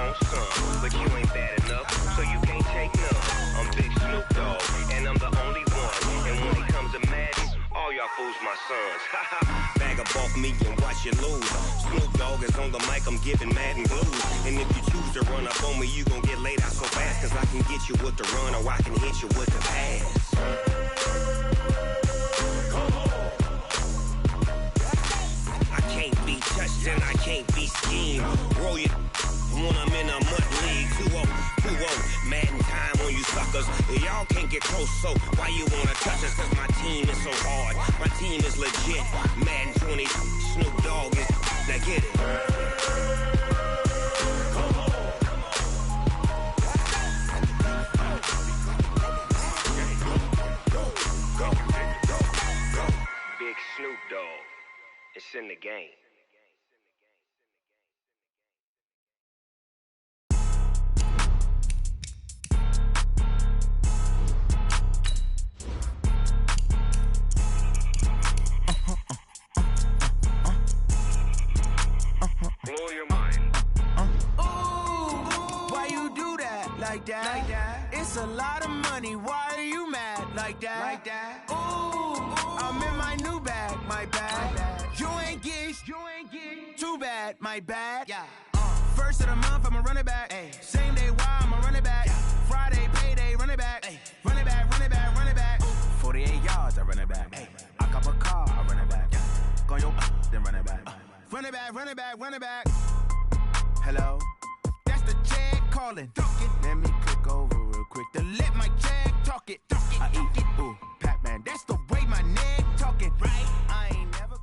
own son, but you ain't bad enough, so you can't take none. I'm Big Snoop Dogg, and I'm the only one. And when it comes to Madden, all y'all fools my sons. Bag of bulk me and watch you lose. Snoop Dogg is on the mic, I'm giving Madden blues. And if you choose to run up on me, you gon' get laid out so fast. Cause I can get you with the run or I can hit you with the pass. I can't be touched and I can't be schemed. Roll you when I'm in a mud league. 2-0, 2-0, Madden time on you suckers. Y'all can't get close, so why you wanna touch us? Cause my team is so hard, my team is legit. Madden 20, Snoop Dogg is, now get it. Big Snoop Dogg, it's in the game. Blow your mind. Ooh, why you do that like that? It's a lot of money. Why are you mad like that? Ooh, I'm in my new bag, my bad. You ain't get too bad, my bad. Yeah. First of the month, I'ma run it back. Ay. Same day, why I'ma run it back. Yeah. Friday, payday, run it back. Ay. Run it back, run it back, run it back. 48 yards, I run it back. Ay. I cop a car, I run it back. Go your then run it back. Run it back, run it back, run it back. Hello? That's the check calling. Let me click over real quick to let my check talk it. I eat it. Ooh, Pac-Man, that's the way my neck talking. Right? I ain't never...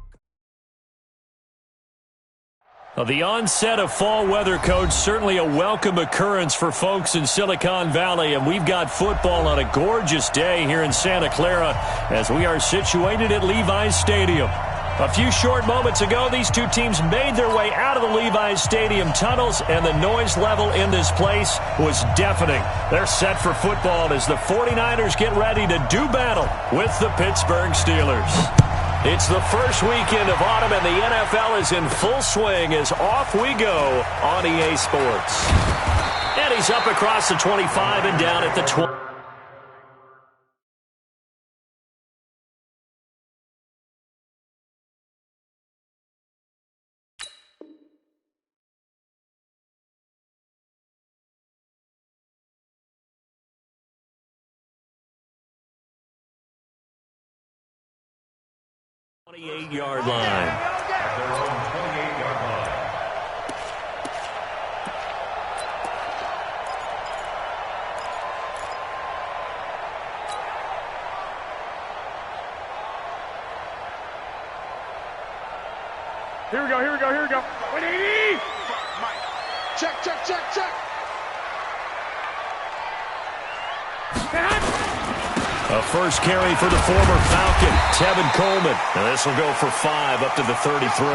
Well, the onset of fall weather, Coach, certainly a welcome occurrence for folks in Silicon Valley, and we've got football on a gorgeous day here in Santa Clara as we are situated at Levi's Stadium. A few short moments ago, these two teams made their way out of the Levi's Stadium tunnels, and the noise level in this place was deafening. They're set for football as the 49ers get ready to do battle with the Pittsburgh Steelers. It's the first weekend of autumn, and the NFL is in full swing as off we go on EA Sports. And he's up across the 25 and down at the 20. Yard line. Their own 28-yard line. Here we go. 180! Mike. Check. A first carry for the former Falcon, Tevin Coleman. And this will go for 5 up to the 33.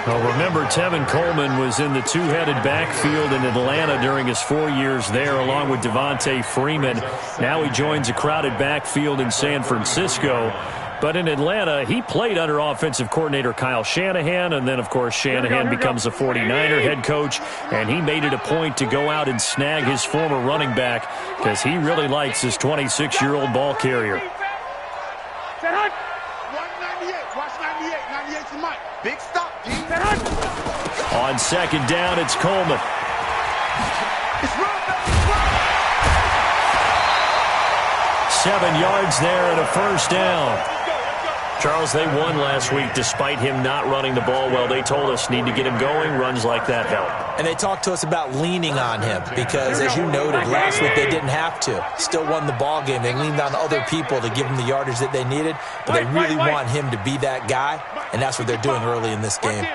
Well, remember, Tevin Coleman was in the two-headed backfield in Atlanta during his 4 years there, along with Devontae Freeman. Now he joins a crowded backfield in San Francisco. But in Atlanta, he played under offensive coordinator Kyle Shanahan, and then, of course, Shanahan becomes a 49er head coach, and he made it a point to go out and snag his former running back because he really likes his 26-year-old ball carrier. 198. Watch 98. 98's the Mike. Big stop, D. On second down, it's Coleman. It's run. 7 yards there and a first down. Charles, they won last week despite him not running the ball well. They told us need to get him going. Runs like that help. And they talked to us about leaning on him because, as you noted, last week they didn't have to. Still won the ball game. They leaned on other people to give them the yardage that they needed, but they really want him to be that guy, and that's what they're doing early in this game.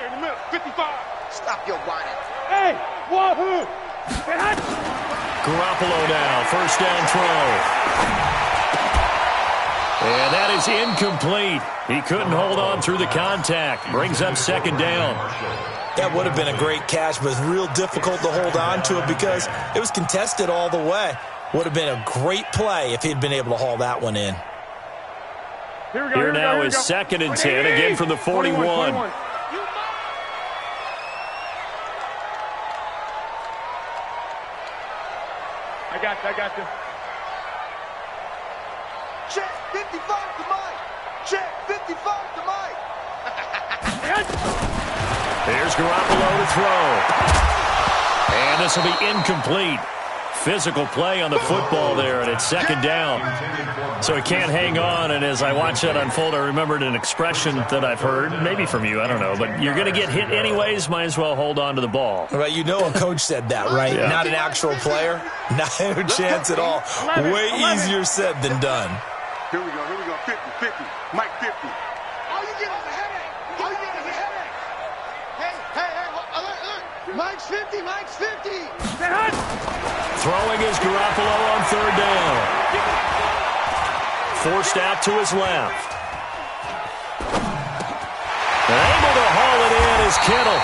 Stop your whining. Hey, wahoo! Garoppolo now, first down throw. And that is incomplete. He couldn't hold on through the contact. Brings up second down. That would have been a great catch, but it's real difficult to hold on to it because it was contested all the way. Would have been a great play if he'd been able to haul that one in. Here now is second and 10, again from the 41. I got you. Check 55 to Mike. Check 55 to Mike. Here's Garoppolo to throw. And this will be incomplete. Physical play on the football there, and it's second down. So he can't hang on, and as I watch that unfold, I remembered an expression that I've heard, maybe from you, I don't know, but you're going to get hit anyways, might as well hold on to the ball. Right, you know a coach said that, right? Yeah. Not an actual player. No chance at all. Way easier said than done. Here we go. 50. Mike 50. All you get is a headache. Hey, alert. Mike's 50. Throwing is Garoppolo on third down. Forced out to his left. Able to haul it in is Kittle.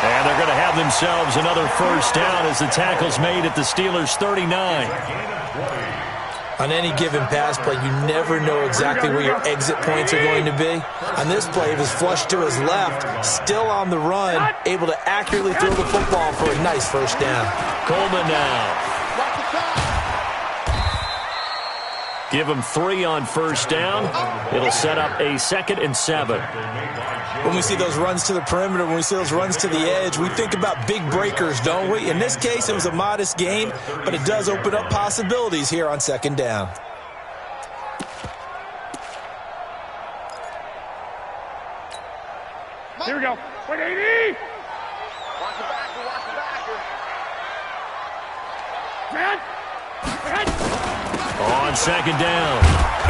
And they're going to have themselves another first down as the tackle's made at the Steelers' 39. On any given pass play, you never know exactly where your exit points are going to be. On this play, it was flushed to his left, still on the run, able to accurately throw the football for a nice first down. Coleman now. Give him 3 on first down. It'll set up a 2nd and 7. When we see those runs to the perimeter, when we see those runs to the edge, we think about big breakers, don't we? In this case, it was a modest gain, but it does open up possibilities here on second down. Here we go. 180. Watch the backer. Man. On second down,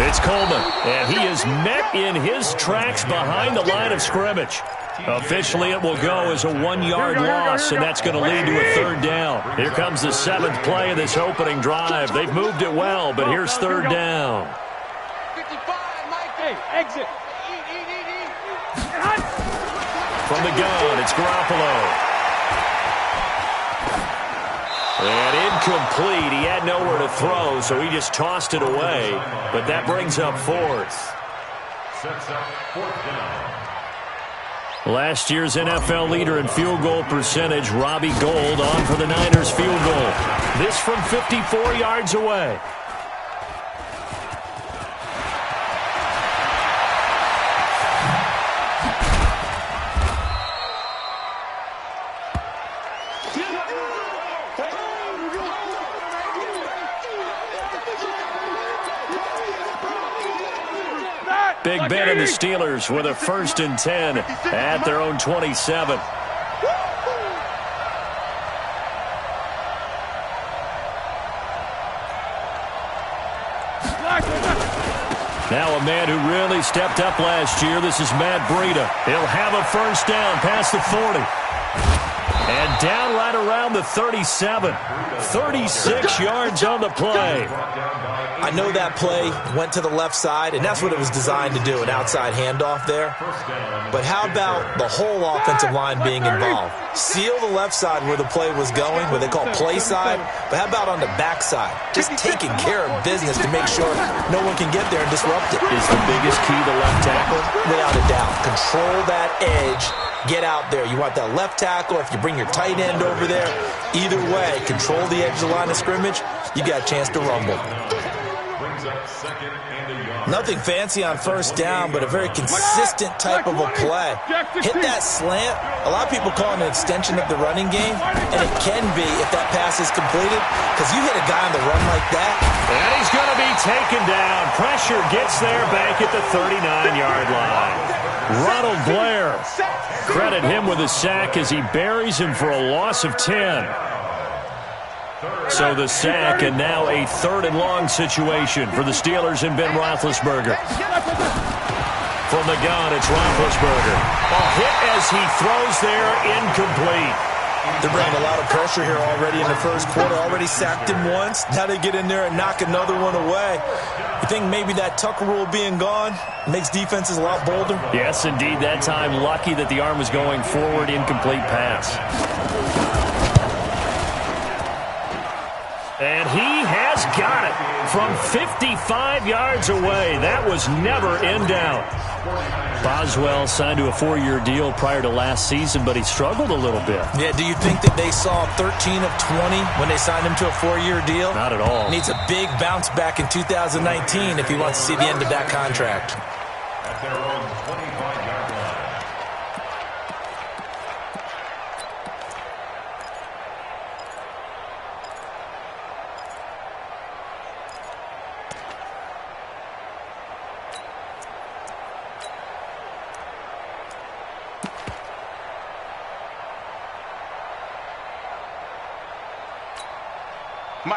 it's Coleman, and he is met in his tracks behind the line of scrimmage. Officially, it will go as a 1-yard loss, and that's going to lead to a third down. Here comes the 7th play of this opening drive. They've moved it well, but here's third down. 55, Mike. Hey, exit. From the gun, it's Garoppolo. And incomplete. He had nowhere to throw, so he just tossed it away. But that brings up 4th. Sets up 4th down. Last year's NFL leader in field goal percentage, Robbie Gould, on for the Niners field goal. This from 54 yards away. Big Ben and the Steelers with a 1st and 10 at their own 27. Now a man who really stepped up last year. This is Matt Breida. He'll have a first down past the 40. And down right around the 37. 36 yards on the play. I know that play went to the left side, and that's what it was designed to do, an outside handoff there. But how about the whole offensive line being involved? Seal the left side where the play was going, what they call play side, but how about on the back side? Just taking care of business to make sure no one can get there and disrupt it. Is the biggest key the left tackle? Without a doubt. Control that edge. Get out there. You want that left tackle. If you bring your tight end over there, either way, control the edge of the line of scrimmage, you got a chance to rumble. Nothing fancy on first down, but a very consistent type of a play. Hit that slant. A lot of people call it an extension of the running game, and it can be if that pass is completed, because you hit a guy on the run like that. And he's going to be taken down. Pressure gets there back at the 39-yard line. Ronald Blair, credit him with a sack as he buries him for a loss of 10. So the sack, and now a 3rd and long situation for the Steelers and Ben Roethlisberger. From the gun, it's Roethlisberger. A hit as he throws there, incomplete. They're bringing a lot of pressure here already in the first quarter. Already sacked him once. Now they get in there and knock another one away. You think maybe that Tucker rule being gone makes defenses a lot bolder? Yes, indeed. That time, lucky that the arm was going forward, incomplete pass. And he has got it from 55 yards away. That was never in doubt. Boswell signed to a 4-year deal prior to last season, but he struggled a little bit. Yeah, do you think that they saw 13 of 20 when they signed him to a 4-year deal? Not at all. Needs a big bounce back in 2019 if he wants to see the end of that contract. At their own 25-yard line.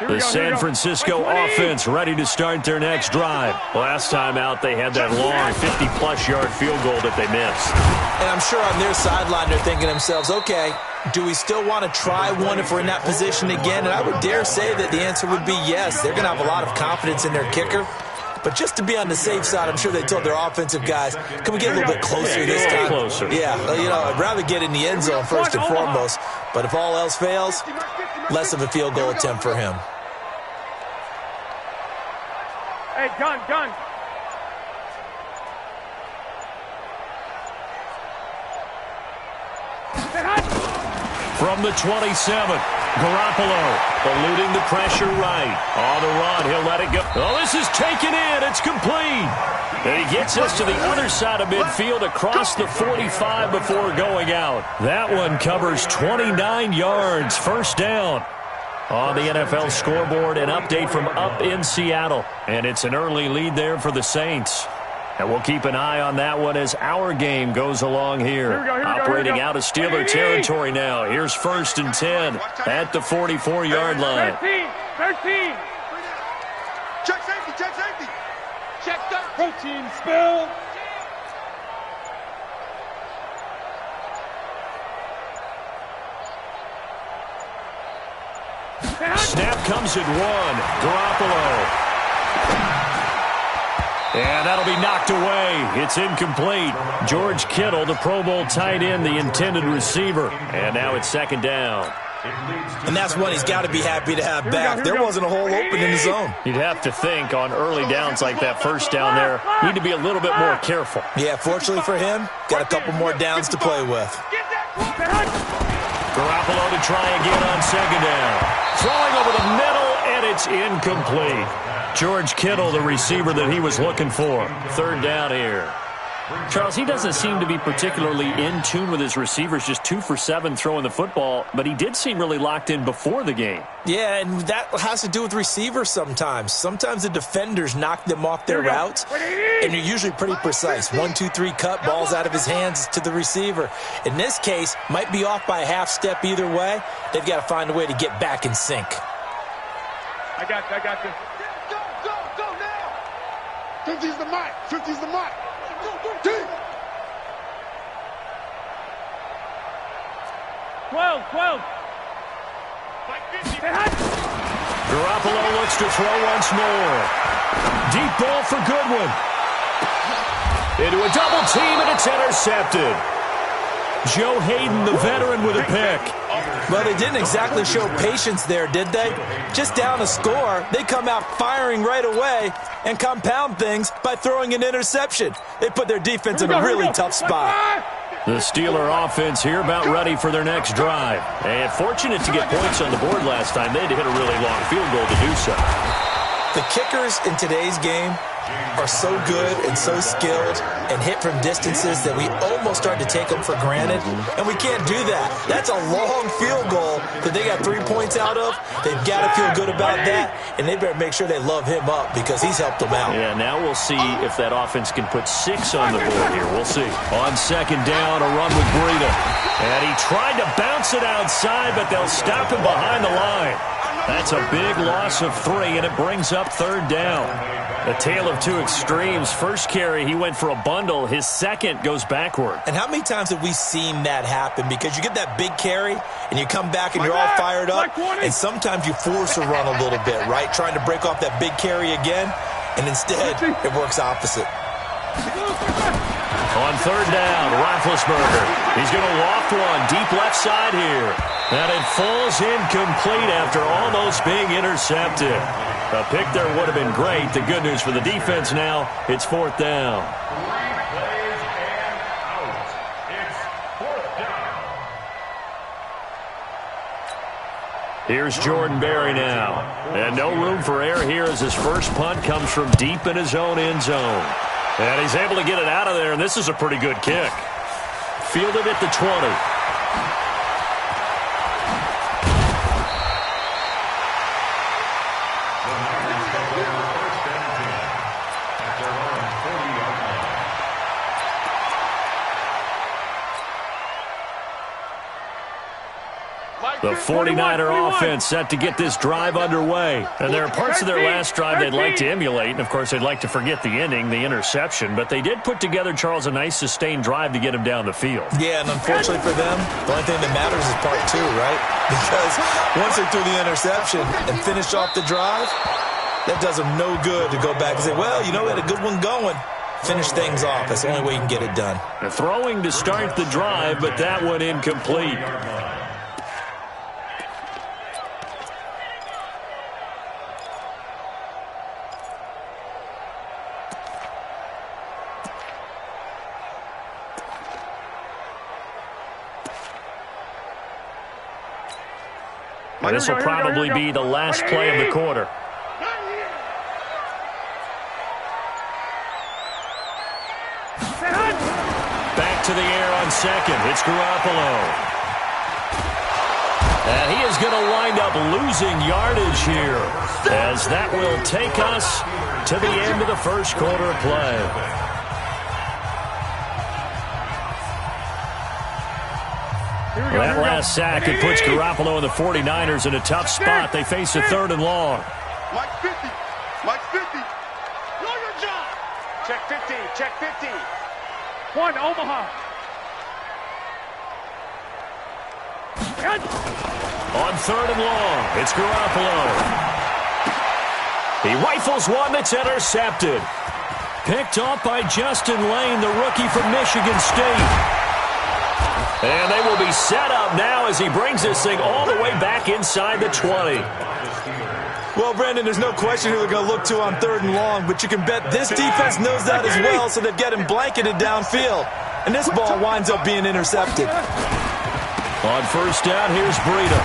The San Francisco offense ready to start their next drive. Last time out, they had that long 50-plus yard field goal that they missed. And I'm sure on their sideline they're thinking to themselves, okay, do we still want to try one if we're in that position again? And I would dare say that the answer would be yes. They're going to have a lot of confidence in their kicker. But just to be on the safe side, I'm sure they told their offensive guys, can we get a little bit closer this time? Closer. Yeah, I'd rather get in the end zone first and foremost. But if all else fails, less of a field goal attempt for him. Hey, gun. From the 27, Garoppolo eluding the pressure right. On the run, he'll let it go. Oh, this is taken in. It's complete. And he gets us to the other side of midfield across the 45 before going out. That one covers 29 yards. First down. On the NFL scoreboard, an update from up in Seattle. And it's an early lead there for the Saints. And we'll keep an eye on that one as our game goes along here. Operating out of Steeler territory now. Here's 1st and 10 at the 44-yard line. 13. Check safety. Check that protein spill. Snap comes at 1. Garoppolo. And that'll be knocked away. It's incomplete. George Kittle, the Pro Bowl tight end, the intended receiver. And now it's 2nd down. And that's one he's got to be happy to have back. There wasn't a hole open in the zone. You'd have to think on early downs like that first down there, need to be a little bit more careful. Yeah, fortunately for him, got a couple more downs to play with. Garoppolo to try again on 2nd down. Throwing over the middle, and it's incomplete. George Kittle, the receiver that he was looking for. 3rd down here. Charles, he doesn't seem to be particularly in tune with his receivers, just 2 for 7 throwing the football, but he did seem really locked in before the game. Yeah, and that has to do with receivers sometimes. Sometimes the defenders knock them off their routes, and you're usually pretty precise. 1, 2, 3 cut, balls out of his hands to the receiver. In this case, might be off by a half step either way. They've got to find a way to get back in sync. I got this. Go now. 50's the mark. 50's the mark. Deep. 12. Garoppolo looks to throw once more. Deep ball for Goodwin. Into a double team, and it's intercepted. Joe Hayden, the veteran, with a pick. Well, they didn't exactly show patience there, did they? Just down a score, they come out firing right away and compound things by throwing an interception. They put their defense in a really tough spot. The Steeler offense here about ready for their next drive. And fortunate to get points on the board last time. They had to hit a really long field goal to do so. The kickers in today's game are so good and so skilled and hit from distances that we almost start to take them for granted, and we can't do that. That's a long field goal that they got 3 points out of. They've got to feel good about that, and they better make sure they love him up because he's helped them out. Yeah, now we'll see if that offense can put 6 on the board here. We'll see. On 2nd down, a run with Breida. And he tried to bounce it outside, but they'll stop him behind the line. That's a big loss of 3, and it brings up 3rd down. A tale of two extremes. First carry, he went for a bundle. His second goes backward. And how many times have we seen that happen? Because you get that big carry, and you come back, and you're all fired up, and sometimes you force a run a little bit, right? Trying to break off that big carry again, and instead, it works opposite. On third down, Roethlisberger. He's going to loft one deep left side here. And it falls incomplete after almost being intercepted. A pick there would have been great. The good news for the defense now, it's fourth down. 3 plays and out. It's fourth down. Here's Jordan Berry now. And no room for error here as his first punt comes from deep in his own end zone. And he's able to get it out of there, and this is a pretty good kick. Fielded at the 20. The 49er offense set to get this drive underway. And there are parts of their last drive they'd like to emulate. And, of course, they'd like to forget the ending, the interception. But they did put together, Charles, a nice sustained drive to get him down the field. Yeah, and unfortunately for them, the only thing that matters is part two, right? Because once they threw the interception and finished off the drive, that does them no good to go back and say, well, you know, we had a good one going. Finish things off. That's the only way you can get it done. The throwing to start the drive, but that one incomplete. And this will probably be the last play of the quarter. Back to the air on second. It's Garoppolo. And he is going to wind up losing yardage here, as that will take us to the end of the first quarter of play. That last sack, it puts Garoppolo and the 49ers in a tough spot. They face a third and long. Mike 50. Mike 50. Know your job. Check 50. Check 50. One, Omaha. On third and long, it's Garoppolo. He rifles one that's intercepted. Picked off by Justin Lane, the rookie from Michigan State. And they will be set up now as he brings this thing all the way back inside the 20. Well, Brandon, there's no question who they're going to look to on third and long, but you can bet this defense knows that as well, so they've got him blanketed downfield. And this ball winds up being intercepted. On first down, here's Breida.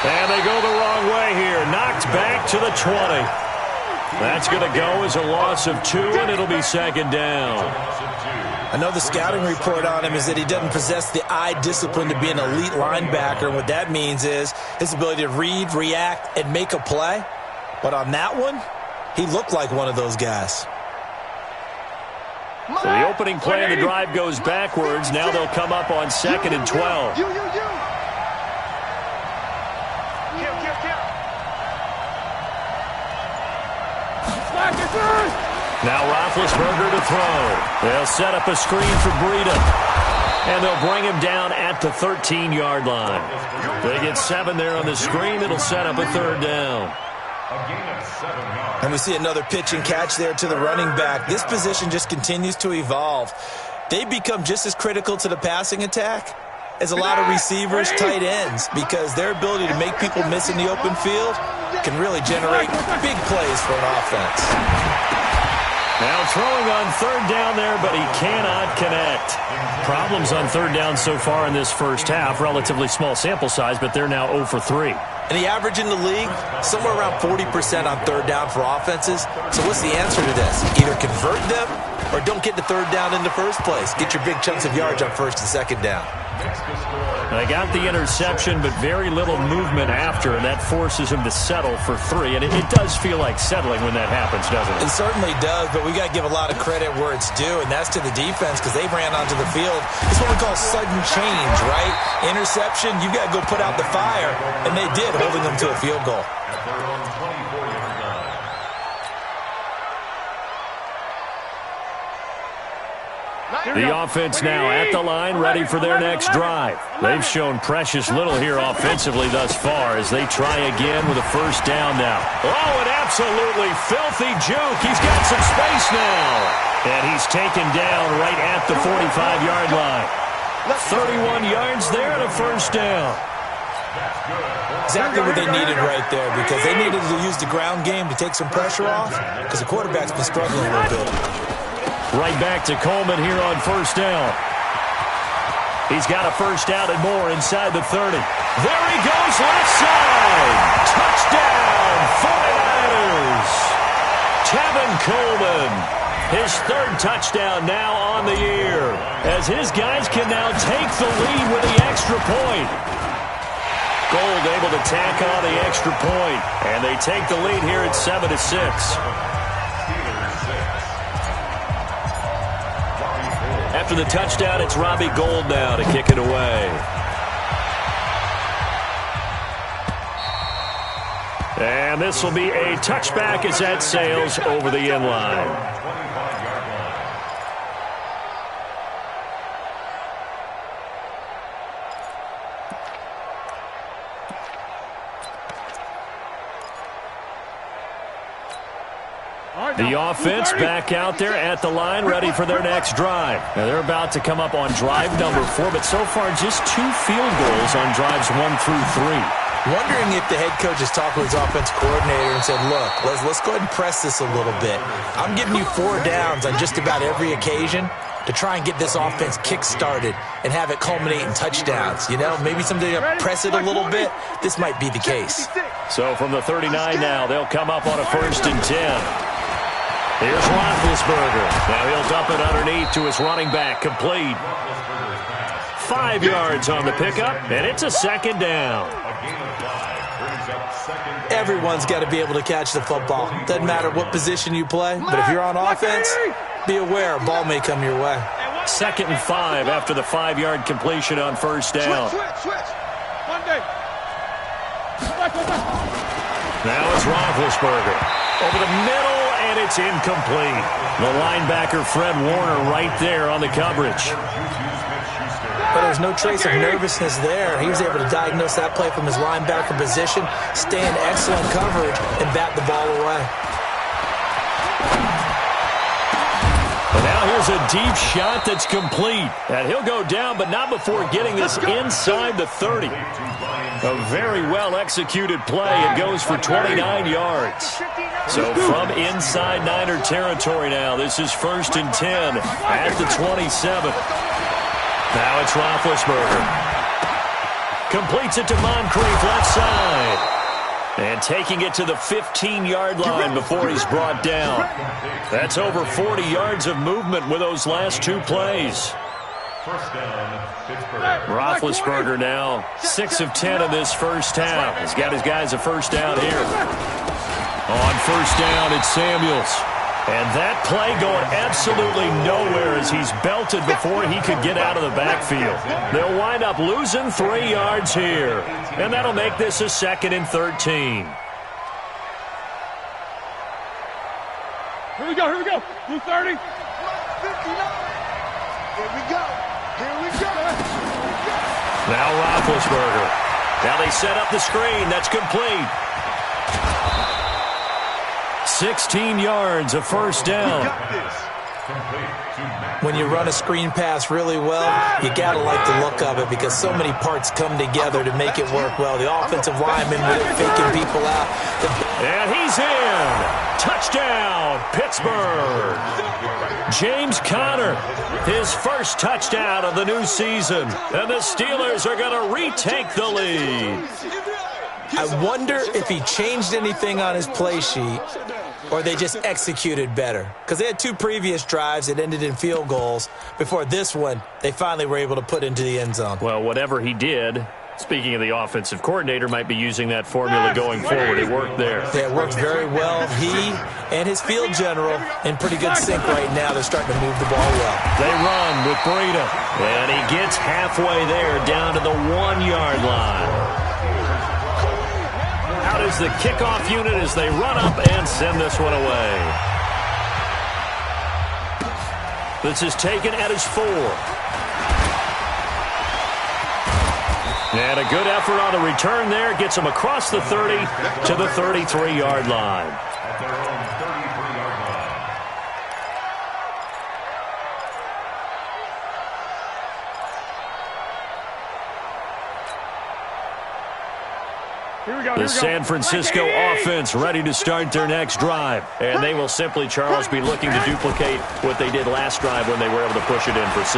And they go the wrong way here. Knocked back to the 20. That's going to go as a loss of 2, and it'll be second down. I know the scouting report on him is that he doesn't possess the eye discipline to be an elite linebacker. And what that means is his ability to read, react, and make a play. But on that one, he looked like one of those guys. So the opening play of the drive goes backwards. Now they'll come up on second and 12. Now Roethlisberger to throw. They'll set up a screen for Breida. And they'll bring him down at the 13-yard line. They get 7 there on the screen. It'll set up a third down. And we see another pitch and catch there to the running back. This position just continues to evolve. They become just as critical to the passing attack as a lot of receivers, tight ends, because their ability to make people miss in the open field can really generate big plays for an offense. Now throwing on third down there, but he cannot connect. Problems on third down so far in this first half. Relatively small sample size, but they're now 0 for 3. And the average in the league, somewhere around 40% on third down for offenses. So what's the answer to this? Either convert them or don't get the third down in the first place. Get your big chunks of yards on first and second down. They got the interception, but very little movement after, and that forces him to settle for 3. And it does feel like settling when that happens, doesn't it? It certainly does, but we got to give a lot of credit where it's due, and that's to the defense because they ran onto the field. It's what we call sudden change, right? Interception, you got to go put out the fire, and they did, holding them to a field goal. The offense now at the line, ready for their next drive. They've shown precious little here offensively thus far as they try again with a first down now. Oh, an absolutely filthy juke. He's got some space now. And he's taken down right at the 45-yard line. 31 yards there and a first down. Exactly what they needed right there, because they needed to use the ground game to take some pressure off, because the quarterback's been struggling a little bit. Right back to Coleman here on first down. He's got a first down and more inside the 30. There he goes, left side. Touchdown, 49ers. Tevin Coleman, his third touchdown now on the year, as his guys can now take the lead with the extra point. Gold able to tack on the extra point, and they take the lead here at 7-6. After the touchdown, it's Robbie Gould now to kick it away. And this will be a touchback as that sails over the end line. The offense back out there at the line, ready for their next drive. Now they're about to come up on drive number 4, but so far just 2 field goals on drives 1 through 3. Wondering if the head coach has talked with his offense coordinator and said, look, let's go ahead and press this a little bit. I'm giving you 4 downs on just about every occasion to try and get this offense kick-started and have it culminate in touchdowns. You know, maybe someday press it a little bit. This might be the case. So from the 39 now, they'll come up on a 1st and 10. Here's Roethlisberger. Now he'll dump it underneath to his running back. Complete. 5 yards on the pickup, and it's a 2nd down. Everyone's got to be able to catch the football. Doesn't matter what position you play, but if you're on offense, be aware a ball may come your way. 2nd and 5 after the 5-yard completion on first down. Now it's Roethlisberger. Over the middle, and it's incomplete. The linebacker, Fred Warner, right there on the coverage. But there's no trace of nervousness there. He was able to diagnose that play from his linebacker position, stay in excellent coverage, and bat the ball away. And now here's a deep shot that's complete. And he'll go down, but not before getting this inside the 30. A very well-executed play. It goes for 29 yards. So from inside Niner territory now, this is 1st and 10 at the 27. Now it's Roethlisberger. Completes it to Moncrief, left side. And taking it to the 15-yard line before he's brought down. That's over 40 yards of movement with those last 2 plays. Roethlisberger now 6 of 10 in this first half. He's got his guys a first down here. On first down, it's Samuels. And that play going absolutely nowhere as he's belted before he could get out of the backfield. They'll wind up losing 3 yards here. And that'll make this a 2nd and 13. Here we go, here we go. Blue 30. Here we go. Here we go. Now Roethlisberger. Now they set up the screen. That's complete. 16 yards, a first down. When you run a screen pass really well, you got to like the look of it because so many parts come together to make it work well. The offensive lineman with it faking people out. And he's in. Touchdown, Pittsburgh. James Conner, his first touchdown of the new season. And the Steelers are going to retake the lead. I wonder if he changed anything on his play sheet or they just executed better. Because they had 2 previous drives that ended in field goals. Before this one, they finally were able to put into the end zone. Well, whatever he did, speaking of the offensive coordinator, might be using that formula going forward. It worked there. Yeah, it worked very well. He and his field general in pretty good sync right now. They're starting to move the ball well. They run with Breida. And he gets halfway there down to the 1-yard line. Out is the kickoff unit as they run up and send this one away. This is taken at his 4. And a good effort on the return there. Gets him across the 30 to the 33-yard line. At their own 33-yard line. Here we go. The San Francisco offense ready to start their next drive. And they will simply, Charles, be looking to duplicate what they did last drive when they were able to push it in for 6.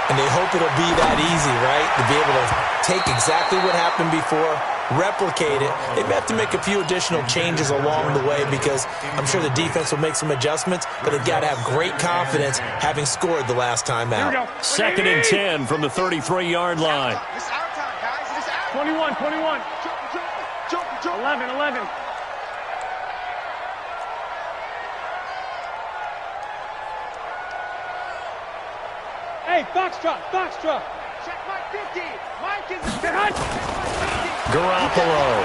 And they hope it'll be that easy, right? To be able to take exactly what happened before, replicate it. They may have to make a few additional changes along the way because I'm sure the defense will make some adjustments, but they've got to have great confidence having scored the last time out. 2nd and 10 from the 33-yard line. It's our time, guys. It's our 21. Jump. 11. Hey, Foxtrot. Check Mike 50. Mike is behind. Garoppolo.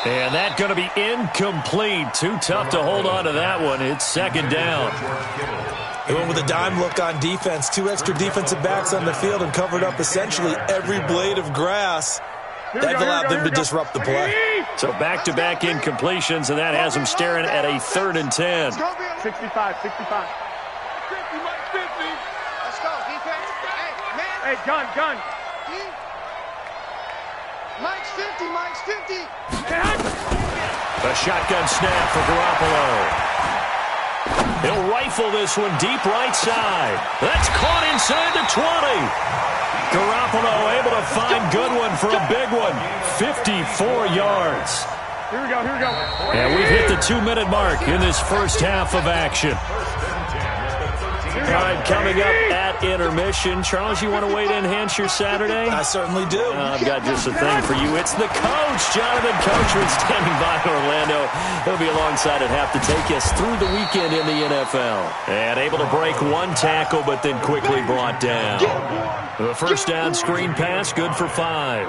And that's going to be incomplete. Too tough to hold on to that one. It's 2nd down. They went with a dime look on defense. 2 extra defensive backs on the field and covered up essentially every blade of grass. That allowed them to disrupt the play. So back-to-back incompletions, and that has them staring at a 3rd and 10. 65. 50, Mike 50. Let's go, defense. Hey, man. Hey, gun. Mike's 50. A shotgun snap for Garoppolo. He'll rifle this one deep right side. That's caught inside the 20. Garoppolo able to find Goodwin for a big one. 54 yards. Here we go. And we've hit the 2-minute mark in this first half of action. All right, coming up at intermission. Charles, you want to wait to enhance your Saturday? I certainly do. I've got just a thing for you. It's the coach, Jonathan Coachman, standing by in Orlando. He'll be alongside at half to take us through the weekend in the NFL. And able to break 1 tackle, but then quickly brought down. The first down screen pass, good for 5.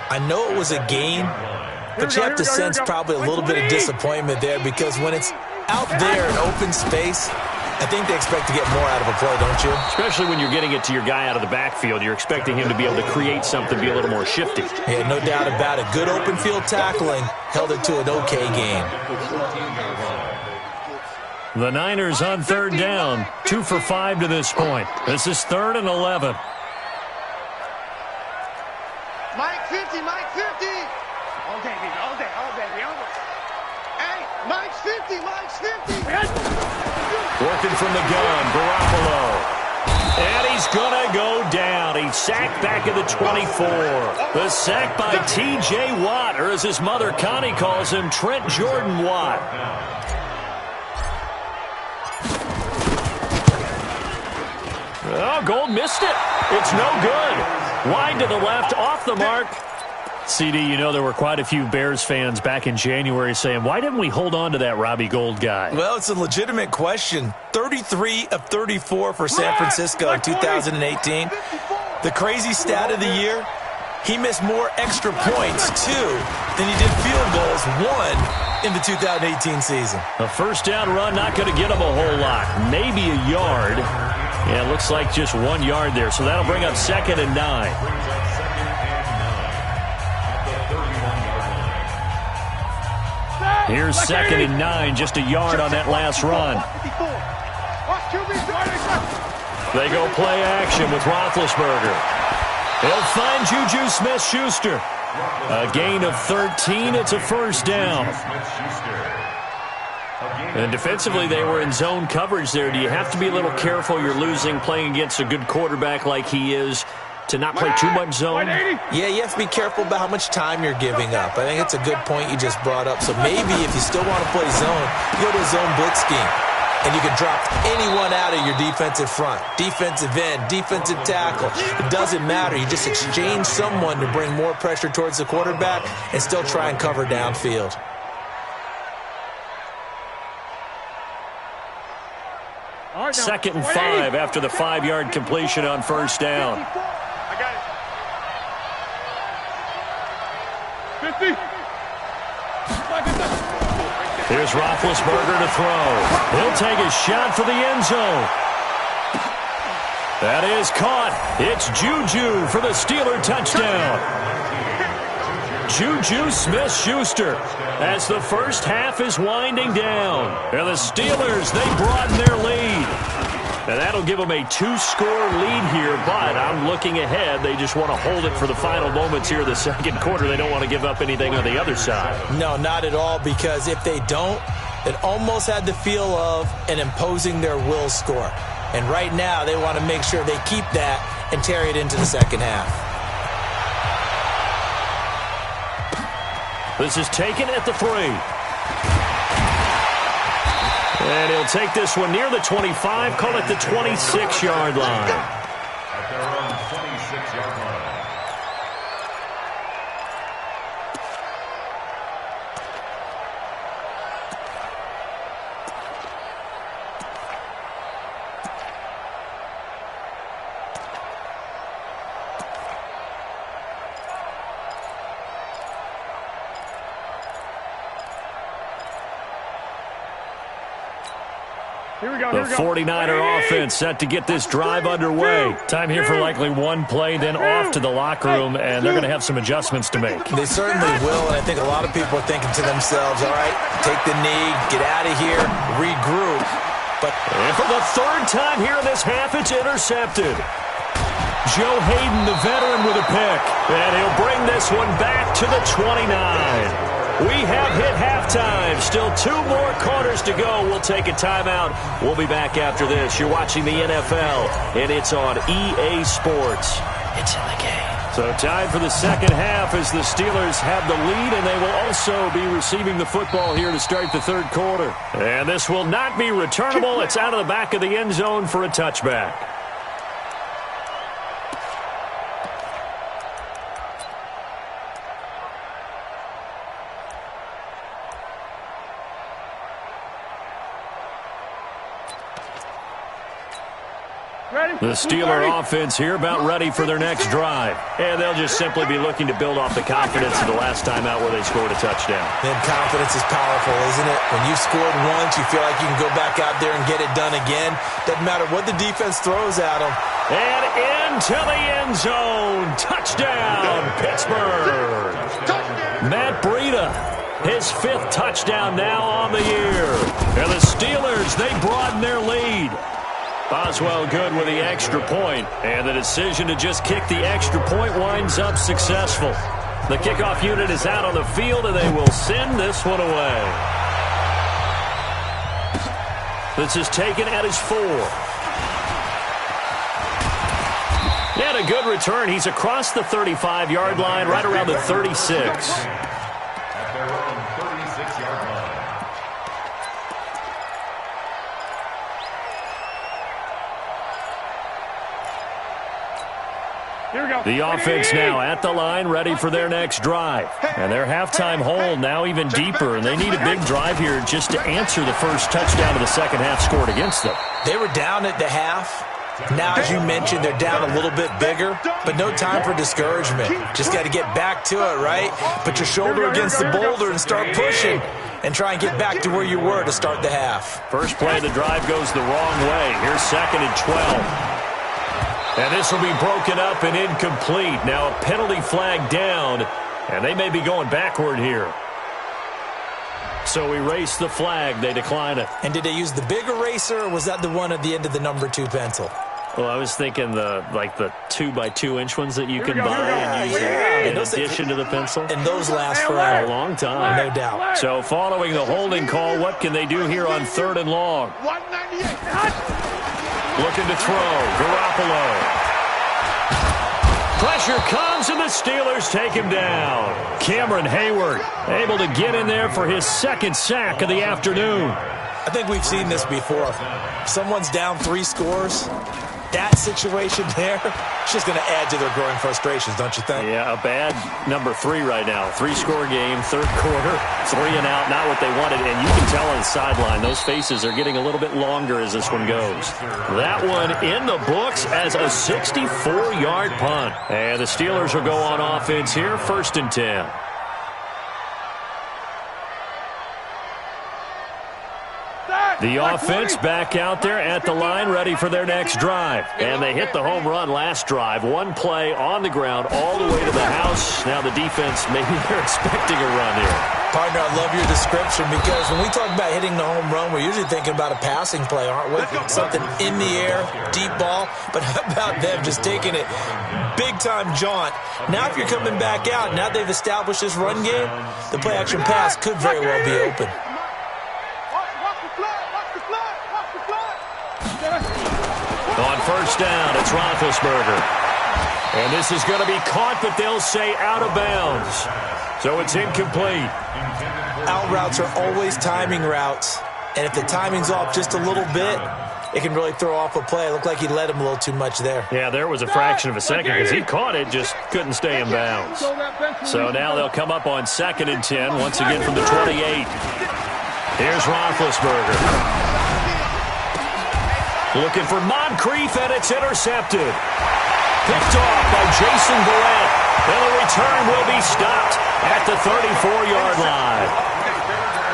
I know it was a gain, but you have to sense probably a little bit of disappointment there because when it's out there in open space, I think they expect to get more out of a play, don't you? Especially when you're getting it to your guy out of the backfield. You're expecting him to be able to create something, be a little more shifty. Yeah, no doubt about it. Good open field tackling held it to an okay game. The Niners on 3rd down, 2 for 5 to this point. This is 3rd and 11. Mike 50. All day, baby. Hey, Mike's 50. Working from the gun, Garoppolo. And he's going to go down. He's sacked back at the 24. The sack by T.J. Watt, or as his mother Connie calls him, Trent Jordan Watt. Oh, Gold missed it. It's no good. Wide to the left, off the mark. CD, you know there were quite a few Bears fans back in January saying, why didn't we hold on to that Robbie Gould guy? Well, it's a legitimate question. 33 of 34 for San Francisco in 2018. The crazy stat of the year, he missed more extra points, 2, than he did field goals, 1 in the 2018 season. A first down run, not going to get him a whole lot. Maybe a yard. Yeah, it looks like just 1 yard there. So that'll bring up 2nd and 9. Here's 2nd and 9, just a yard on that last run. They go play action with Roethlisberger. He'll find Juju Smith-Schuster. A gain of 13. It's a first down. And defensively, they were in zone coverage there. Do you have to be a little careful? You're losing playing against a good quarterback like he is to not play too much zone? Yeah, you have to be careful about how much time you're giving up. I think it's a good point you just brought up. So maybe if you still want to play zone, you go to a zone blitz scheme. And you can drop anyone out of your defensive front. Defensive end, defensive tackle. It doesn't matter. You just exchange someone to bring more pressure towards the quarterback and still try and cover downfield. Second and 5 after the 5-yard completion on first down. I got it. 50. Here's Roethlisberger to throw. He'll take a shot for the end zone. That is caught. It's Juju for the Steeler touchdown. Juju Smith-Schuster as the first half is winding down. And the Steelers, they broaden their lead. And that'll give them a 2-score lead here, but I'm looking ahead. They just want to hold it for the final moments here of the second quarter. They don't want to give up anything on the other side. No, not at all, because if they don't, it almost had the feel of an imposing their will score. And right now, they want to make sure they keep that and carry it into the second half. This is taken at the 3. And he'll take this one near the 25, call it the 26-yard line. At their own 26-yard line. The 49er offense set to get this drive underway. Time here for likely one play, then off to the locker room, and they're going to have some adjustments to make. They certainly will, and I think a lot of people are thinking to themselves, all right, take the knee, get out of here, regroup. But for the third time here in this half, it's intercepted. Joe Hayden, the veteran, with a pick, and he'll bring this one back to the 29. We have hit halftime. Still 2 more quarters to go. We'll take a timeout. We'll be back after this. You're watching the NFL, and it's on EA Sports. It's in the game. So time for the second half as the Steelers have the lead, and they will also be receiving the football here to start the third quarter. And this will not be returnable. It's out of the back of the end zone for a touchback. The Steeler offense here about ready for their next drive. And they'll just simply be looking to build off the confidence of the last time out where they scored a touchdown. Then confidence is powerful, isn't it? When you scored once, you feel like you can go back out there and get it done again. Doesn't matter what the defense throws at them. And into the end zone. Touchdown, Pittsburgh. Matt Breida, his 5th touchdown now on the year. And the Steelers, they broaden their lead. Boswell good with the extra point, and the decision to just kick the extra point winds up successful. The kickoff unit is out on the field, and they will send this one away. This is taken at his 4. And a good return. He's across the 35-yard line, right around the 36. At their own 36-yard line. The offense now at the line, ready for their next drive. And their halftime hole now even deeper, and they need a big drive here just to answer the first touchdown of the second half scored against them. They were down at the half. Now, as you mentioned, they're down a little bit bigger, but no time for discouragement. Just got to get back to it, right? Put your shoulder against the boulder and start pushing and try and get back to where you were to start the half. First play of the drive goes the wrong way. Here's 2nd and 12. And this will be broken up and incomplete. Now a penalty flag down, and they may be going backward here. So erase the flag. They decline it. And did they use the big eraser, or was that the one at the end of the number 2 pencil? Well, I was thinking the 2x2-inch ones that you can buy and use in addition to the pencil. And those last forever. A long time. No doubt. So following the holding call, what can they do here on 3rd and long? 198. Looking to throw. Garoppolo. Pressure comes, and the Steelers take him down. Cameron Hayward able to get in there for his 2nd sack of the afternoon. I think we've seen this before. Someone's down 3 scores. That situation there, it's just going to add to their growing frustrations, don't you think? Yeah, a bad number 3 right now. 3-score game, 3rd quarter, 3 and out, not what they wanted. And you can tell on the sideline, those faces are getting a little bit longer as this one goes. That one in the books as a 64-yard punt. And the Steelers will go on offense here, 1st and 10. The offense back out there at the line, ready for their next drive. And they hit the home run last drive. One play on the ground all the way to the house. Now the defense, maybe they're expecting a run here. Partner, I love your description because when we talk about hitting the home run, we're usually thinking about a passing play, aren't we? Something in the air, deep ball. But how about them just taking it big-time jaunt? Now if you're coming back out, now they've established this run game, the play-action pass could very well be open. On first down, it's Roethlisberger. And this is going to be caught, but they'll say out of bounds. So it's incomplete. Out routes are always timing routes. And if the timing's off just a little bit, it can really throw off a play. It looked like he led him a little too much there. Yeah, there was a fraction of a second because he caught it, just couldn't stay in bounds. So now they'll come up on 2nd and 10, once again from the 28. Here's Roethlisberger. Looking for Moncrief, and it's intercepted. Picked off by Jason Barrett. And the return will be stopped at the 34-yard line.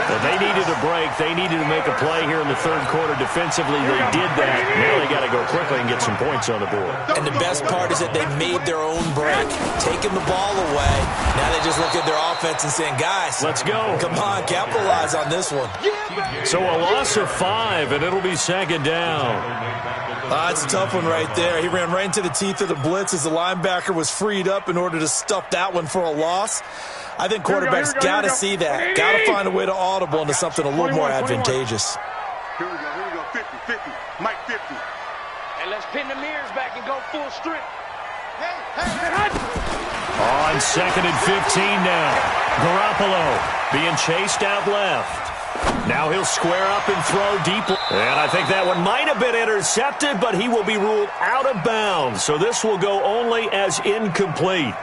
But they needed a break. They needed to make a play here in the third quarter. Defensively, they did that. Now they got to go quickly and get some points on the board. And the best part is that they made their own break, taking the ball away. Now they just look at their offense and saying, guys, let's go. Come on, capitalize on this one. So a loss of 5, and it'll be 2nd down. That's a tough one right there. He ran right into the teeth of the blitz as the linebacker was freed up in order to stuff that one for a loss. I think quarterbacks got to see that. Got to find a way to audible into something a little more advantageous. Here we go, 50, 50, Mike 50. And let's pin the mirrors back and go full strip. On 2nd and 15 now. Garoppolo being chased out left. Now he'll square up and throw deep. And I think that one might have been intercepted, but he will be ruled out of bounds. So this will go only as incomplete.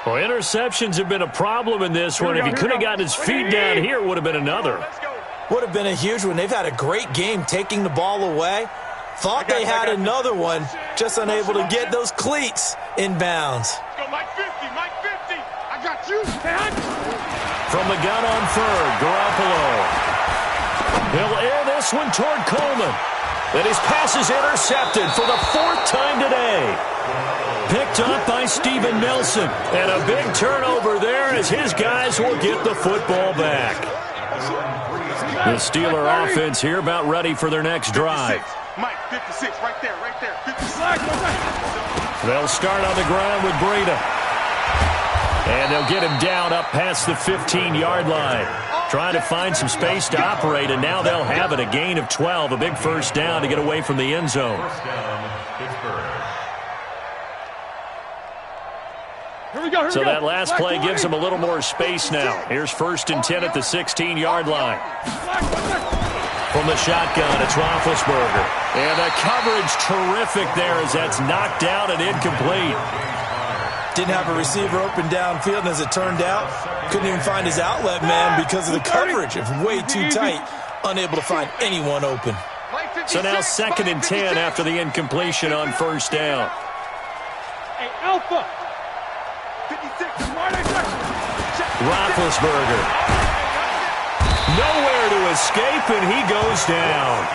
Well, interceptions have been a problem in this one. If he could have gotten his feet down here, it would have been another. Would have been a huge one. They've had a great game taking the ball away. Thought they had another one, just unable to get those cleats in bounds. Go Mike 50, Mike 50. I got you. From the gun on 3rd, Garoppolo. He'll air this one toward Coleman. And his pass is intercepted for the 4th time today. Picked up by Steven Nelson. And a big turnover there as his guys will get the football back. The Steeler offense here about ready for their next drive. 56. Mike, 56, right there, 56. They'll start on the ground with Breida. And they'll get him down up past the 15-yard line. Trying to find some space to operate, and now they'll have it. A gain of 12, a big first down to get away from the end zone. So that last play gives them a little more space now. Here's 1st and 10 at the 16-yard line. From the shotgun, it's Roethlisberger. And the coverage terrific there as that's knocked down and incomplete. Didn't have a receiver open downfield, and as it turned out, couldn't even find his outlet man because of the coverage. It was way too tight, unable to find anyone open. So now 2nd and 10 after the incompletion on first down. Hey, Alpha. Roethlisberger. Nowhere to escape, and he goes down.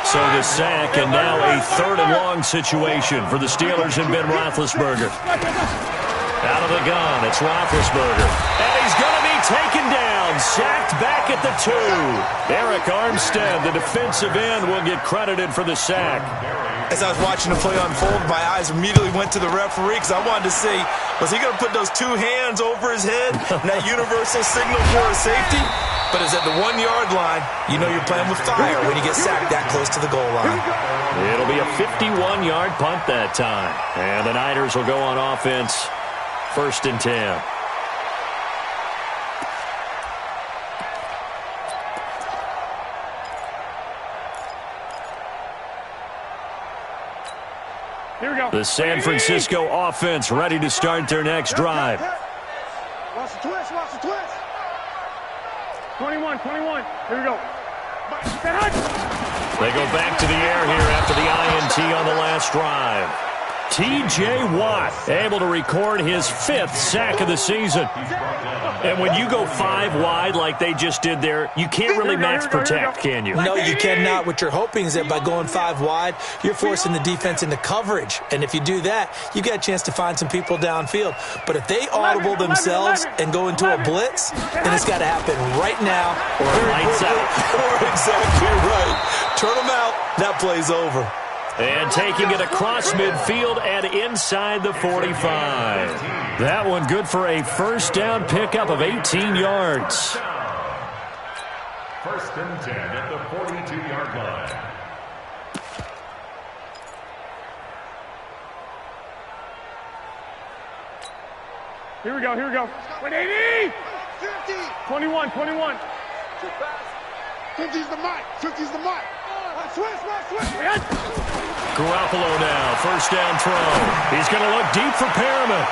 So the sack, and now a 3rd and long situation for the Steelers and Ben Roethlisberger. Out of the gun, it's Roethlisberger. And he's going to be taken down, sacked back at the 2. Eric Armstead, the defensive end, will get credited for the sack. As I was watching the play unfold, my eyes immediately went to the referee because I wanted to see, was he going to put those 2 hands over his head and that universal signal for a safety? But it's at the 1-yard line. You know you're playing with fire when you get sacked that close to the goal line. It'll be a 51-yard punt that time. And the Niners will go on offense, 1st and 10. Here we go. The San Francisco offense ready to start their next drive. Watch the twist, watch the twist. 21. Here we go. They go back to the air here after the INT on the last drive. T.J. Watt able to record his 5th sack of the season. And when you go 5 wide like they just did there, you can't really max protect, can you? No, you cannot. What you're hoping is that by going 5 wide, you're forcing the defense into coverage. And if you do that, you get a chance to find some people downfield. But if they audible themselves and go into a blitz, then it's got to happen right now. Or lights out. Or exactly right. Turn them out. That play's over. And taking it across midfield and inside the 45. That one good for a first down pickup of 18 yards. First and 10 at the 42-yard line. Here we go. 180! 21. 50's the mic. 50's the mic. Switch. Garoppolo now, first down throw. He's going to look deep for Perriman.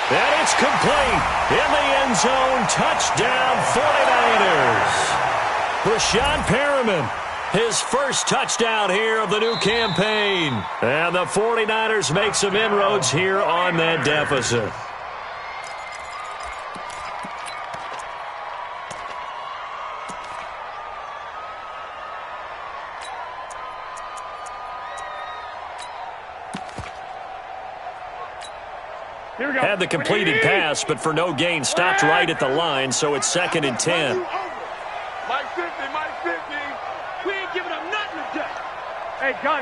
And it's complete. In the end zone, touchdown 49ers. Brashad Perriman, his first touchdown here of the new campaign. And the 49ers make some inroads here on that deficit. Had the completed pass, but for no gain, stopped right at the line, so it's 2nd and 10. Mike 50. We ain't giving up nothing today. Hey, gun.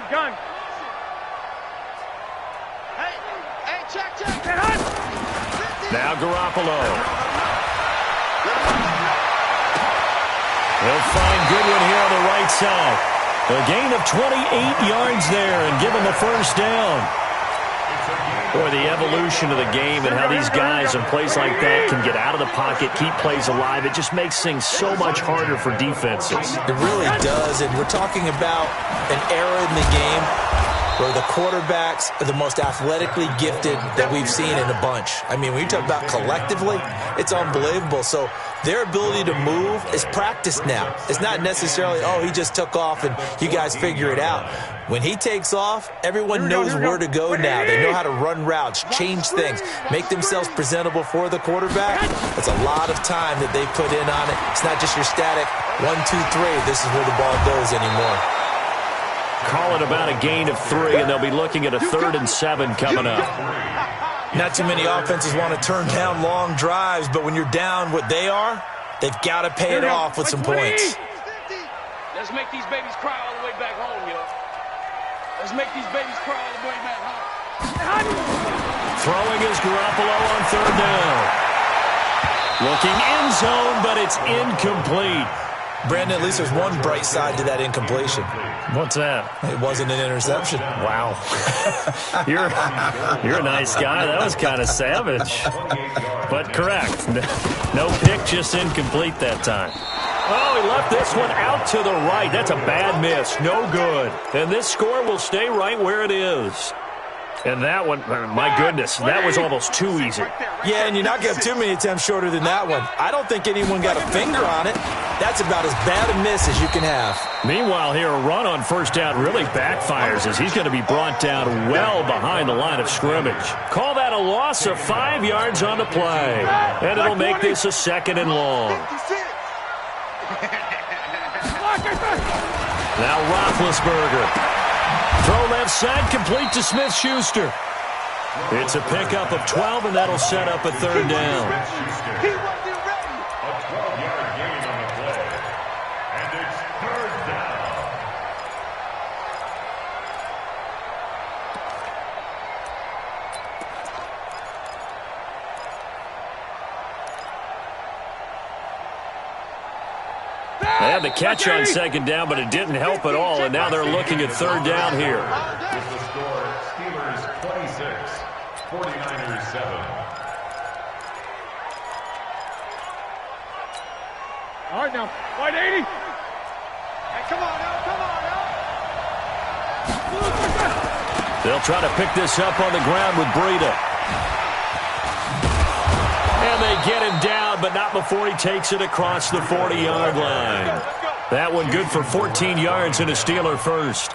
Hey, check. Now Garoppolo. He'll find Goodwin here on the right side. A gain of 28 yards there and give him a first down. Boy, the evolution of the game and how these guys in plays like that can get out of the pocket, keep plays alive, it just makes things so much harder for defenses. It really does, and we're talking about an era in the game where the quarterbacks are the most athletically gifted that we've seen in a bunch. I mean, when you talk about collectively, it's unbelievable. So their ability to move is practiced now. It's not necessarily, oh, he just took off and you guys figure it out. When he takes off, everyone knows where to go now. They know how to run routes, change things, make themselves presentable for the quarterback. It's a lot of time that they put in on it. It's not just your static 1, 2, 3. This is where the ball goes anymore. Call it about a gain of 3, and they'll be looking at a 3rd and 7 coming up. Not too many offenses want to turn down long drives, but when you're down what they are, they've got to pay it off with some points. Let's make these babies cry all the way back home, yo. Let's make these babies cry all the way back home. Throwing is Garoppolo on 3rd down. Looking end zone, but it's incomplete. Brandon, at least there's one bright side to that incompletion. What's that? It wasn't an interception. Wow. You're a nice guy. That was kind of savage. But correct. No pick, just incomplete that time. Oh, he left this one out to the right. That's a bad miss. No good. And this score will stay right where it is. And that one, my goodness, that was almost too easy. Yeah, and you're not going to have too many attempts shorter than that one. I don't think anyone got a finger on it. That's about as bad a miss as you can have. Meanwhile, here, a run on first down really backfires as he's going to be brought down well behind the line of scrimmage. Call that a loss of 5 yards on the play. And it'll make this a 2nd and long. Now Roethlisberger. Throw left side, complete to Smith-Schuster. It's a pickup of 12, and that'll set up a 3rd down. A 12-yard gain on the play. And it's 3rd down. They had the catch on 2nd down, but it didn't help at all, and now they're looking at 3rd down here. With the score, Steelers 26, 49ers 7. All right, now. 180. Hey, come on now. They'll try to pick this up on the ground with Breida. And they get him down, but not before he takes it across the 40-yard line. That one good for 14 yards and a Steeler first.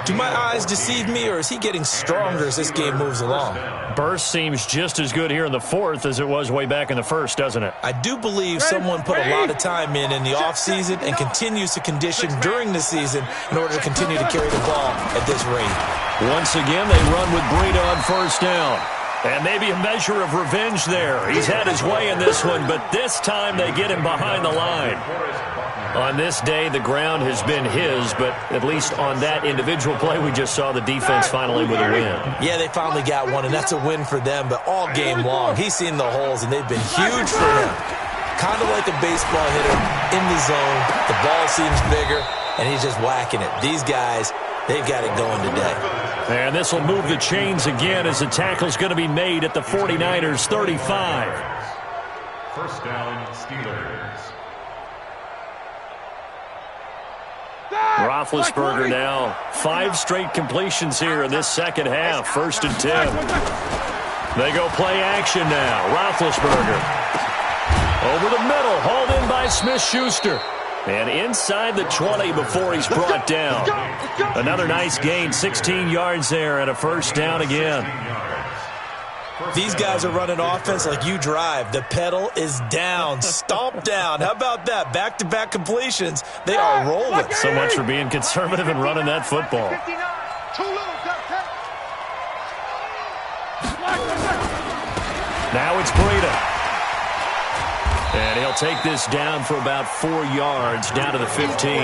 Do my eyes deceive me, or is he getting stronger as this game moves along? Burst seems just as good here in the fourth as it was way back in the first, doesn't it? I do believe someone put a lot of time in the offseason and continues to condition during the season in order to continue to carry the ball at this rate. Once again, they run with Breida on first down. And maybe a measure of revenge there. He's had his way in this one, but this time they get him behind the line. On this day, the ground has been his, but at least on that individual play, we just saw the defense finally with a win. Yeah, they finally got one, and that's a win for them, but all game long, he's seen the holes, and they've been huge for him. Kind of like a baseball hitter in the zone. The ball seems bigger, and he's just whacking it. These guys, they've got it going today. And this will move the chains again as the tackle's going to be made at the 49ers' 35. First down, Steelers. Roethlisberger now. 5 straight completions here in this second half. 1st and 10. They go play action now. Roethlisberger. Over the middle. Hauled in by Smith-Schuster. And inside the 20 before he's brought down. Another nice gain. 16 yards there and a first down again. These guys are running offense like you drive. The pedal is down, stomp down. How about that? Back-to-back completions. They are rolling. So much for being conservative and running that football. Now it's Breida. And he'll take this down for about 4 yards, down to the 15.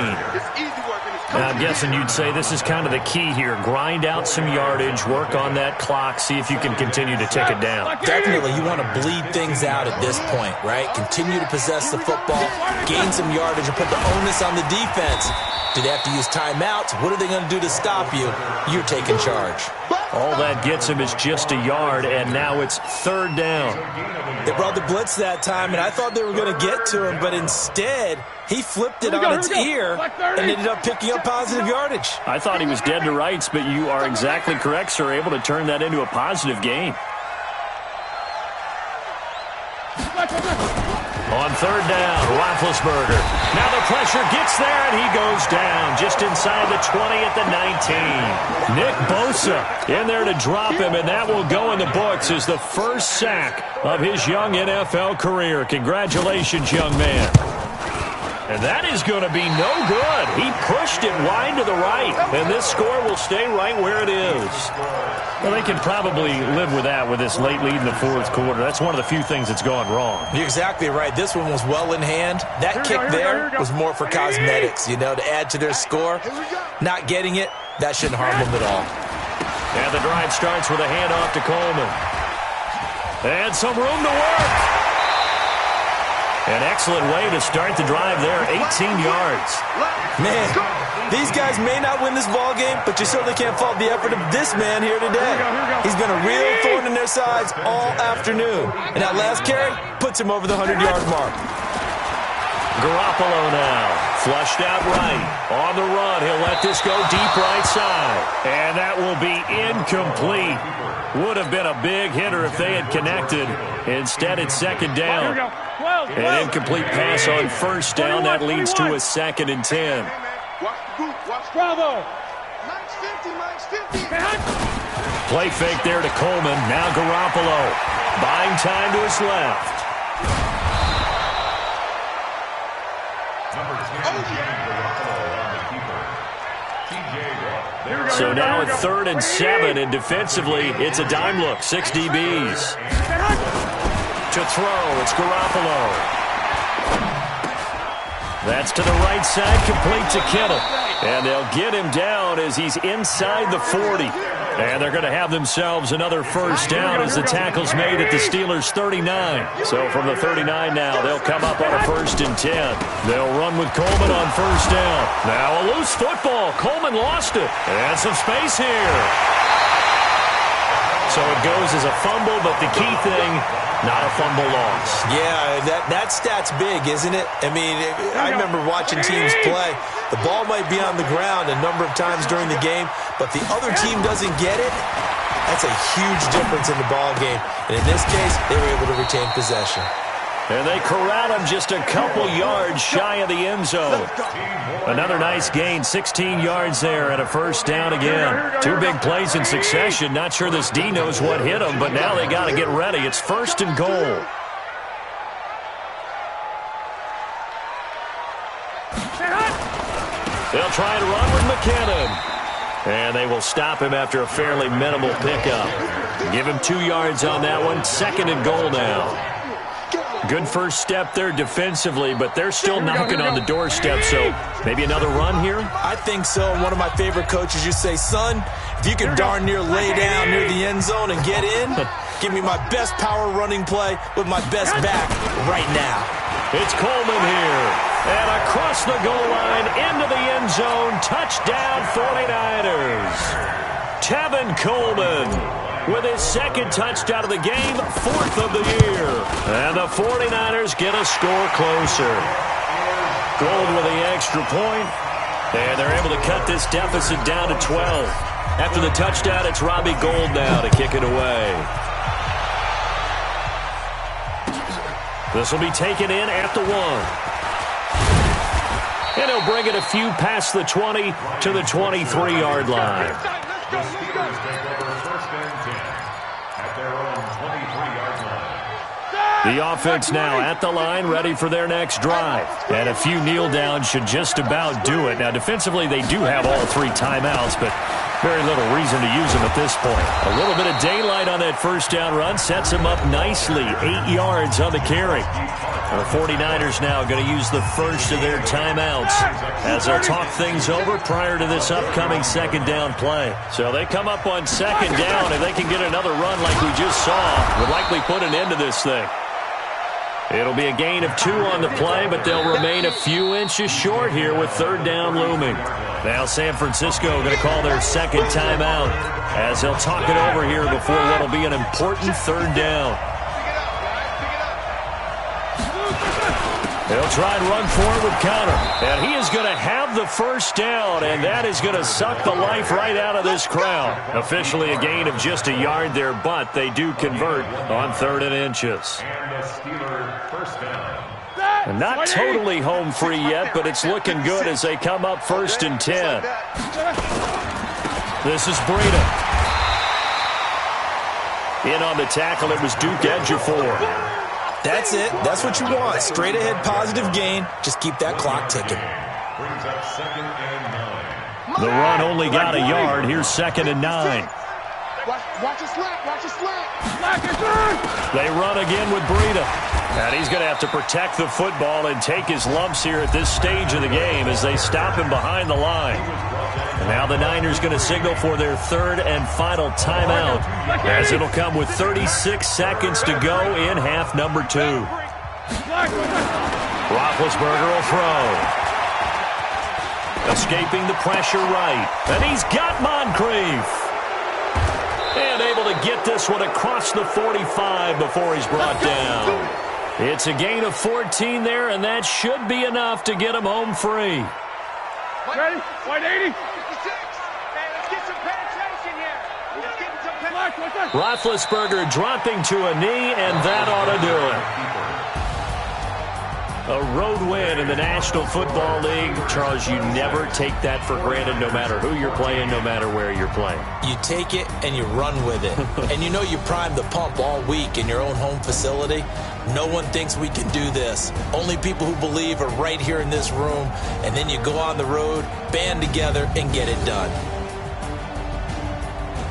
Now, I'm guessing you'd say this is kind of the key here. Grind out some yardage, work on that clock, see if you can continue to tick it down. Definitely, you want to bleed things out at this point, right? Continue to possess the football, gain some yardage, and put the onus on the defense. Do they have to use timeouts? What are they going to do to stop you? You're taking charge. All that gets him is just a yard, and now it's 3rd down. They brought the blitz that time, and I thought they were going to get to him, but instead, he flipped it on its ear and ended up picking up positive yardage. I thought he was dead to rights, but you are exactly correct, sir, able to turn that into a positive gain. On 3rd down, Roethlisberger. Now the pressure gets there, and he goes down just inside the 20 at the 19. Nick Bosa in there to drop him, and that will go in the books as the first sack of his young NFL career. Congratulations, young man. And that is going to be no good. He pushed it wide to the right, and this score will stay right where it is. Well, they can probably live with that with this late lead in the 4th quarter. That's one of the few things that's gone wrong. You're exactly right. This one was well in hand. That kick there was more for cosmetics, you know, to add to their score. Not getting it, that shouldn't harm them at all. And the drive starts with a handoff to Coleman. And some room to work. An excellent way to start the drive there, 18 yards. Man, these guys may not win this ball game, but you certainly can't fault the effort of this man here today. He's been a real thorn in their sides all afternoon. And that last carry puts him over the 100-yard mark. Garoppolo now, flushed out right. On the run, he'll let this go deep right side. And that will be incomplete. Would have been a big hitter if they had connected. Instead, it's 2nd down. An incomplete pass on 1st down. That leads to a 2nd and 10. Bravo. Play fake there to Coleman. Now Garoppolo. Buying time to his left. So now it's 3rd and 7, and defensively, it's a dime look. 6 DBs. To throw, it's Garoppolo. That's to the right side, complete to Kittle. And they'll get him down as he's inside the 40. And they're going to have themselves another first down as the tackle's made at the Steelers' 39. So from the 39 now, they'll come up on a 1st and 10. They'll run with Coleman on 1st down. Now a loose football. Coleman lost it. And some space here. So it goes as a fumble, but the key thing, not a fumble loss. Yeah, that stat's big, isn't it? I mean, I remember watching teams play. The ball might be on the ground a number of times during the game, but the other team doesn't get it. That's a huge difference in the ball game. And in this case, they were able to retain possession. And they corral him just a couple yards shy of the end zone. Another nice gain, 16 yards there and a first down again. Two big plays in succession. Not sure this D knows what hit him, but now they got to get ready. It's first and goal. They'll try to run with McKinnon. And they will stop him after a fairly minimal pickup. Give him 2 yards on that one. Second and goal now. Good first step there defensively, but they're still knocking on the doorstep, so maybe another run here? I think so. One of my favorite coaches, you say, son, if you can darn near lay down near the end zone and get in, give me my best power running play with my best back right now. It's Coleman here. And across the goal line, into the end zone, touchdown 49ers. Tevin Coleman with his second touchdown of the game, fourth of the year. And the 49ers get a score closer. Gold with the extra point, and they're able to cut this deficit down to 12. After the touchdown, it's Robbie Gould now to kick it away. This will be taken in at the 1. And he'll bring it a few past the 20 to the 23-yard line. The Steelers take over first and 10 at their own 23-yard line. The offense now at the line, ready for their next drive. And a few kneel downs should just about do it. Now, defensively, they do have all 3 timeouts, but very little reason to use them at this point. A little bit of daylight on that first down run sets them up nicely. 8 yards on the carry. The 49ers now going to use the first of their timeouts as they'll talk things over prior to this upcoming second down play. So they come up on second down, and they can get another run like we just saw. Would likely put an end to this thing. It'll be a gain of 2 on the play, but they'll remain a few inches short here with third down looming. Now San Francisco going to call their second timeout as they'll talk it over here before what will be an important third down. They'll try and run forward with Connor. And he is going to have the first down, and that is going to suck the life right out of this crowd. Officially a gain of just a yard there, but they do convert on 3rd and inches. And the Steelers first down. And not totally home free yet, but it's looking good as they come up 1st and 10. This is Breida. In on the tackle, it was Duke Ejiofor. That's it. That's what you want. Straight ahead positive gain. Just keep that clock ticking. Brings up 2nd and 9. The run only got a yard. Here's 2nd and 9. Watch it slant. Watch it slant. They run again with Breida. And he's going to have to protect the football and take his lumps here at this stage of the game as they stop him behind the line. And now the Niners going to signal for their 3rd and final timeout as it'll come with 36 seconds to go in half number 2. Roethlisberger will throw. Escaping the pressure right. And he's got Moncrief. And able to get this one across the 45 before he's brought down. It's a gain of 14 there, and that should be enough to get him home free. Ready? 180. Roethlisberger dropping to a knee, and that ought to do it. A road win in the National Football League. Charles, you never take that for granted no matter who you're playing, no matter where you're playing. You take it and you run with it. And you know you primed the pump all week in your own home facility. No one thinks we can do this. Only people who believe are right here in this room. And then you go on the road, band together, and get it done.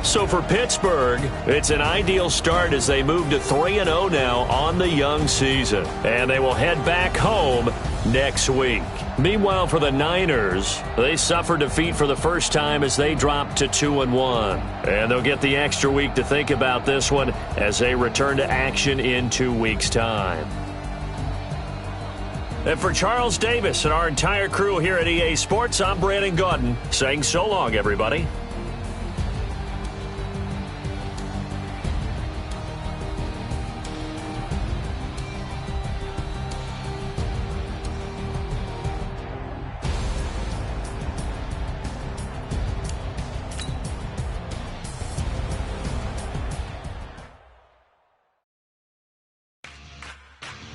So for Pittsburgh, it's an ideal start as they move to 3-0 now on the young season. And they will head back home next week. Meanwhile, for the Niners, they suffered defeat for the first time as they dropped to 2-1. And they'll get the extra week to think about this one as they return to action in 2 weeks' time. And for Charles Davis and our entire crew here at EA Sports, I'm Brandon Gaudin saying so long, everybody.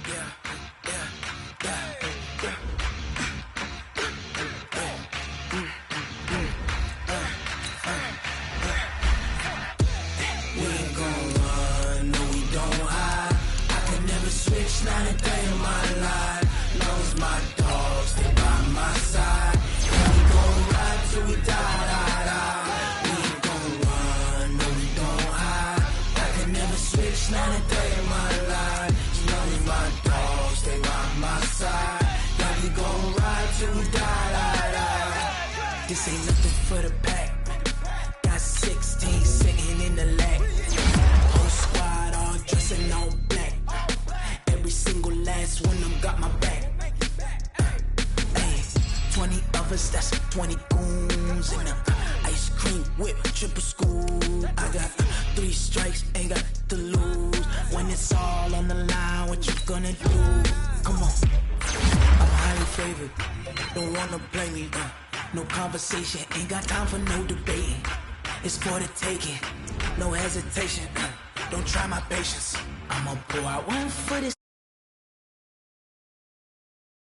Yeah. Each night and day of my life, you know me, my dogs, stay by my side. Yeah, we gon' ride till we die. This ain't nothing for the pack. Got 16 sitting in the lag. Whole squad all dressing all black. Every single last one of them got my back. Hey, 20 of us, that's 20 goons in the ice cream whip, triple scoop. I got 3 strikes, ain't got to lose. When it's all on the line, what you gonna do? Come on, I'm highly favored. Don't wanna play me, no conversation, ain't got time for no debating. It's for the taking, no hesitation. Don't try my patience. I'ma pour out one for this.